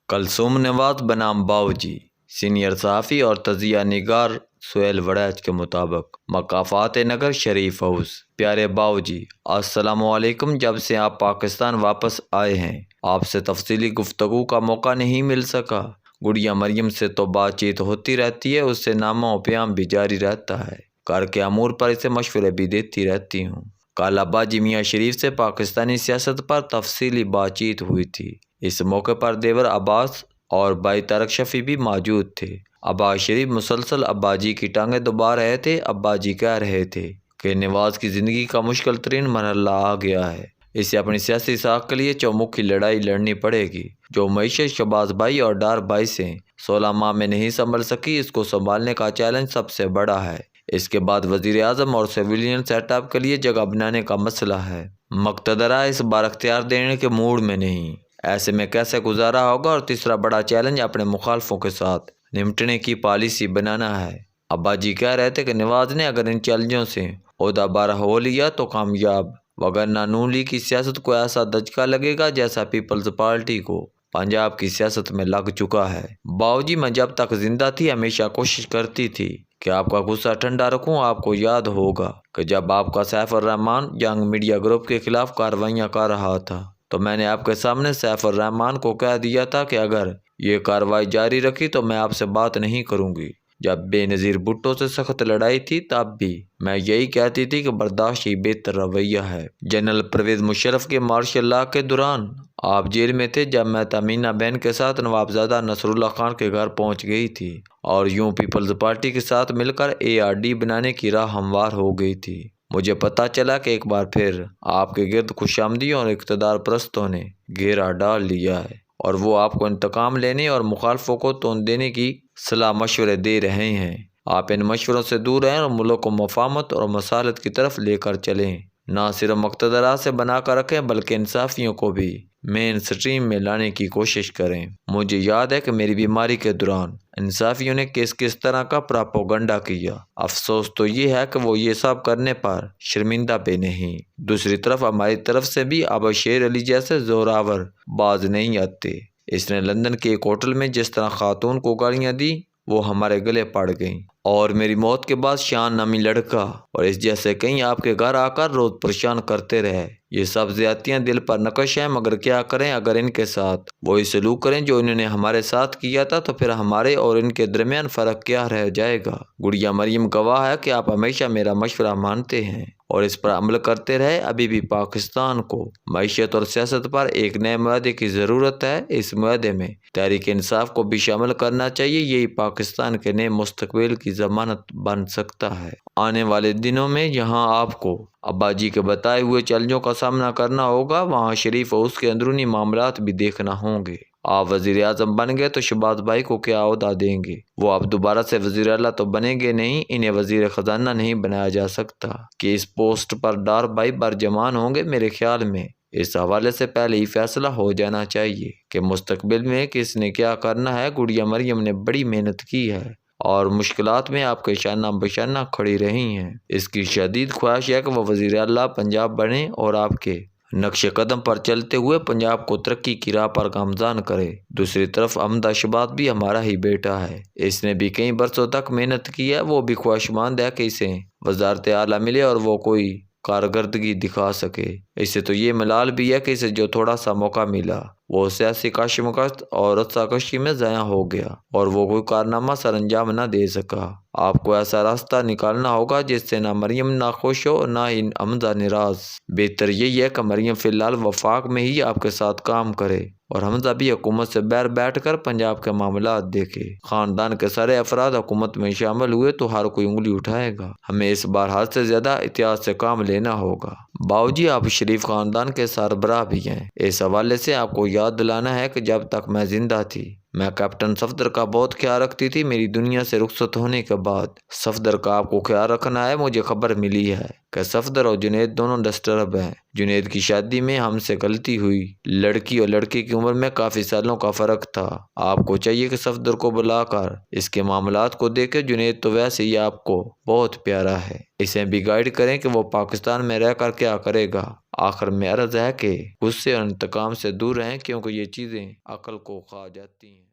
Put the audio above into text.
Kulsoom Nawaz بنام باؤجی، senior صحافی اور تجزیہ نگار سہیل وڑیچ کے مطابق مقافات نگر شریف ہاؤس۔ پیارے باؤجی، السلام علیکم۔ جب سے آپ پاکستان واپس آئے ہیں آپ سے تفصیلی گفتگو کا موقع نہیں مل سکا۔ گڑیا مریم سے تو بات چیت ہوتی رہتی ہے، اس سے نامہ و پیام بھی جاری رہتا ہے، گھر کے امور پر اسے مشورے بھی دیتی رہتی ہوں۔ کل اباجی میاں شریف سے پاکستانی سیاست پر تفصیلی بات چیت ہوئی تھی۔ اس موقع پر دیور عباس اور بھائی طارق شفیع بھی موجود تھے۔ عباس شریف مسلسل اباجی کی ٹانگیں دبا رہے تھے۔ اباجی کہہ رہے تھے کہ نواز کی زندگی کا مشکل ترین مرحلہ آ گیا ہے، اسے اپنی سیاسی ساکھ کے لیے چومکھی لڑائی لڑنی پڑے گی۔ جو معیشت شہباز بھائی اور ڈار بھائی سے 16 ماہ میں نہیں سنبھل سکی، اس کو سنبھالنے کا چیلنج سب سے بڑا ہے۔ اس کے بعد وزیر اعظم اور سویلین سیٹ اپ کے لیے جگہ بنانے کا مسئلہ ہے۔ مقتدرہ اس بار اختیار دینے کے موڈ میں نہیں، ایسے میں کیسے گزارا ہوگا؟ اور تیسرا بڑا چیلنج اپنے مخالفوں کے ساتھ نمٹنے کی پالیسی بنانا ہے۔ اباجی کہہ رہے تھے کہ نواز نے اگر ان چیلنجوں سے عہدہ بار ہو لیا تو کامیاب، وگرنہ نون لیگ کی سیاست کو ایسا دھچکا لگے گا جیسا پیپلز پارٹی کو پنجاب کی سیاست میں لگ چکا ہے۔ باؤجی، میں جب تک زندہ تھی ہمیشہ کوشش کرتی تھی کہ آپ کا غصہ ٹھنڈا رکھوں۔ آپ کو یاد ہوگا کہ جب آپ کا سیف الرحمان ینگ میڈیا گروپ کے خلاف کارروائیاں کر رہا تھا تو میں نے آپ کے سامنے سیف الرحمان کو کہہ دیا تھا کہ اگر یہ کارروائی جاری رکھی تو میں آپ سے بات نہیں کروں گی۔ جب بے نظیر بھٹو سے سخت لڑائی تھی تب بھی میں یہی کہتی تھی کہ برداشت ہی بہتر رویہ ہے۔ جنرل پرویز مشرف کے مارشل لا کے دوران آپ جیل میں تھے جب میں تمینہ بین کے ساتھ نوابزادہ نصر اللہ خان کے گھر پہنچ گئی تھی اور یوں پیپلز پارٹی کے ساتھ مل کر ARD بنانے کی راہ ہموار ہو گئی تھی۔ مجھے پتہ چلا کہ ایک بار پھر آپ کے گرد خوشامدی اور اقتدار پرستوں نے گھیرا ڈال لیا ہے اور وہ آپ کو انتقام لینے اور مخالفوں کو توڑ دینے کی صلاح مشورے دے رہے ہیں۔ آپ ان مشوروں سے دور رہیں اور ملک کو مفاہمت اور مصالحت کی طرف لے کر چلیں۔ نہ صرف مقتدرہ سے بنا کر رکھیں بلکہ انصافیوں کو بھی مین سٹریم میں لانے کی کوشش کریں۔ مجھے یاد ہے کہ میری بیماری کے دوران انصافیوں نے کس طرح کا پراپوگنڈا کیا۔ افسوس تو یہ ہے کہ وہ یہ سب کرنے پر شرمندہ بھی نہیں۔ دوسری طرف ہماری طرف سے بھی اب شیر علی جیسے زوراور باز نہیں آتے۔ اس نے لندن کے ایک ہوٹل میں جس طرح خاتون کو گالیاں دی وہ ہمارے گلے پڑ گئیں، اور میری موت کے بعد شان نامی لڑکا اور اس جیسے کئی آپ کے گھر آ کر روز پریشان کرتے رہے۔ یہ سب زیادتیاں دل پر نقش ہیں، مگر کیا کریں؟ اگر ان کے ساتھ وہی سلوک کریں جو انہوں نے ہمارے ساتھ کیا تھا تو پھر ہمارے اور ان کے درمیان فرق کیا رہ جائے گا؟ گڑیا مریم گواہ ہے کہ آپ ہمیشہ میرا مشورہ مانتے ہیں اور اس پر عمل کرتے رہے۔ ابھی بھی پاکستان کو معیشت اور سیاست پر ایک نئے معاہدے کی ضرورت ہے۔ اس معاہدے میں تحریک انصاف کو بھی شامل کرنا چاہیے، یہی پاکستان کے نئے مستقبل کی ضمانت بن سکتا ہے۔ آنے والے دنوں میں یہاں آپ کو اباجی کے بتائے ہوئے چیلنجوں کا سامنا کرنا ہوگا۔ وہاں شریف اور اس کے اندرونی معاملات بھی دیکھنا ہوں گے۔ آپ وزیر اعظم بن گئے تو شہباز بھائی کو کیا عہدہ دیں گے؟ وہ اب دوبارہ سے وزیر اعلیٰ تو بنیں گے نہیں، انہیں وزیر خزانہ نہیں بنایا جا سکتا کہ اس پوسٹ پر ڈار بھائی برجمان ہوں گے۔ میرے خیال میں اس حوالے سے پہلے ہی فیصلہ ہو جانا چاہیے کہ مستقبل میں کس نے کیا کرنا ہے۔ گڑیا مریم نے بڑی محنت کی ہے اور مشکلات میں آپ کے شانہ بشانہ کھڑی رہی ہیں۔ اس کی شدید خواہش ہے کہ وہ وزیر اعلیٰ پنجاب بنے اور آپ کے نقش قدم پر چلتے ہوئے پنجاب کو ترقی کی راہ پر گامزن کرے۔ دوسری طرف حمزہ شہباز بھی ہمارا ہی بیٹا ہے، اس نے بھی کئی برسوں تک محنت کی ہے۔ وہ بھی خواہشمند ہے کہ اسے وزارت اعلیٰ ملے اور وہ کوئی کارکردگی دکھا سکے۔ اسے تو یہ ملال بھی ہے کہ اسے جو تھوڑا سا موقع ملا وہ سیاسی کشمکش اور رسہ کشی میں ضائع ہو گیا اور وہ کوئی کارنامہ سر انجام نہ دے سکا۔ آپ کو ایسا راستہ نکالنا ہوگا جس سے نہ مریم ناخوش ہو اور نہ ہی حمزہ ناراض۔ بہتر یہی ہے کہ مریم فی الحال وفاق میں ہی آپ کے ساتھ کام کرے اور حمزہ بھی حکومت سے باہر بیٹھ کر پنجاب کے معاملات دیکھے۔ خاندان کے سارے افراد حکومت میں شامل ہوئے تو ہر کوئی انگلی اٹھائے گا۔ ہمیں اس بار حد سے زیادہ احتیاط سے کام لینا ہوگا۔ باؤجی، آپ شریف خاندان کے سربراہ بھی ہیں۔ اس حوالے سے آپ کو یاد دلانا ہے کہ جب تک میں زندہ تھی میں کیپٹن صفدر کا بہت خیال رکھتی تھی۔ میری دنیا سے رخصت ہونے کے بعد صفدر کا آپ کو خیال رکھنا ہے۔ مجھے خبر ملی ہے کہ صفدر اور جنید دونوں ڈسٹرب ہیں۔ جنید کی شادی میں ہم سے غلطی ہوئی۔ لڑکی اور لڑکے کی عمر میں کافی سالوں کا فرق تھا۔ آپ کو چاہیے کہ صفدر کو بلا کر اس کے معاملات کو دیکھیں۔ جنید تو ویسے ہی آپ کو بہت پیارا ہے، اسے بھی گائیڈ کریں کہ وہ پاکستان میں رہ کر کیا کرے گا۔ آخر میں عرض ہے کہ غصے اور انتقام سے دور رہیں، کیونکہ یہ چیزیں عقل کو کھا جاتی ہیں۔